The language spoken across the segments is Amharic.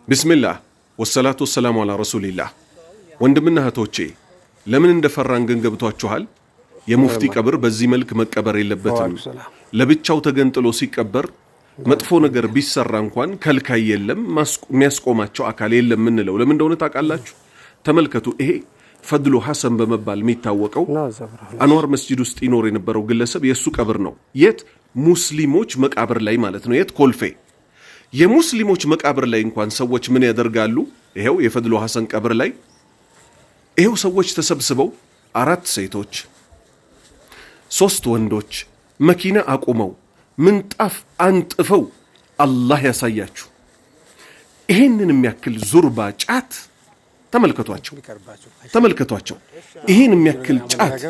ቢስሚላህ ወሰላቱ ወሰላሙ አላ ረሱሊላህ። ወንድምና እህቶቼ ለምን እንደፈራን ግን ገብቷችኋል? የሙፍቲ ቀብር በዚህ መልክ መቀበር የለበትም። ለብቻው ተገንጥሎ ሲቀበር መጥፎ ነገር ቢሰራ እንኳን ከልካይ የለም፣ የሚያስቆማቸው አካል የለም ምንለው ለምን እንደሆነ ታውቃላችሁ? ተመልከቱ። ይሄ ፈድሉ ሐሰን በመባል የሚታወቀው አንዋር መስጂድ ውስጥ ይኖር የነበረው ግለሰብ የሱ ቀብር ነው። የት? ሙስሊሞች መቃብር ላይ ማለት ነው። የት? ኮልፌ። የሙስሊሞች መቃብር ላይ እንኳን ሰዎች ምን ያደርጋሉ? ይሄው የፈድሉ ሐሰን ቀብር ላይ ይሄው ሰዎች ተሰብስበው 4 ሴቶች 3 ወንዶች መኪና አቁመው ምንጣፍ አንጥፈው አላህ ያሳያችሁ ይሄንን የሚያክል ዙርባ ጫት ተመልከቷቸው ይሄን የሚያክል ጫት።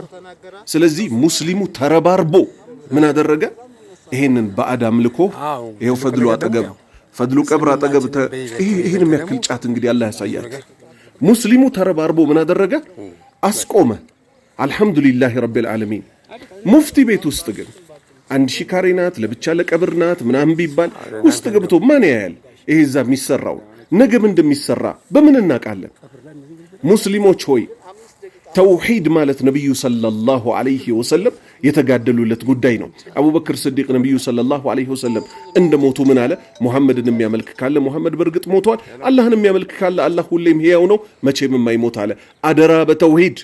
ስለዚህ ሙስሊሙ ተረባርቦ ምን አደረገ? ይሄንን ባዕድ አምልኮ ይሄው ፈድሉ አጠገብ ፈድሉ ቀብር አጠገብ ይሄን የሚያክል ጫት እንግዲህ አላህ ያሳያችሁ። ሙስሊሙ ተረባርቦ ምን አደረገ? አስቆመ። አልহামዱሊላህ ረቢል ዓለሚን። ሙፍቲ ቤት ውስጥ ግን 1000 ካሬ ናት፣ ለብቻ ለቀብር ናት ምናምን ቢባል ውስጥ ገብቶ ማን ያያል? ይሄ እዛ የሚሰራው ነገም እንደሚሰራ በምን እናውቃለን? ሙስሊሞች ሆይ ተውሂድ ማለት ነብዩ ሰለላሁ ዐለይሂ ወሰለም የተጋደሉለት ጉዳይ ነው። አቡበክር ስዲቅ ነብዩ ሰለላሁ ዐለይሂ ወሰለም እንደሞቱ ምን አለ? ሙሐመድን የሚያመልክ ካለ ሙሐመድ በርግጥ ሞቷል፣ አላህን የሚያመልክ ካለ አላህ ሁሌም ሕያው ነው፣ መቼም የማይሞት አለ። አደራ በተውሂድ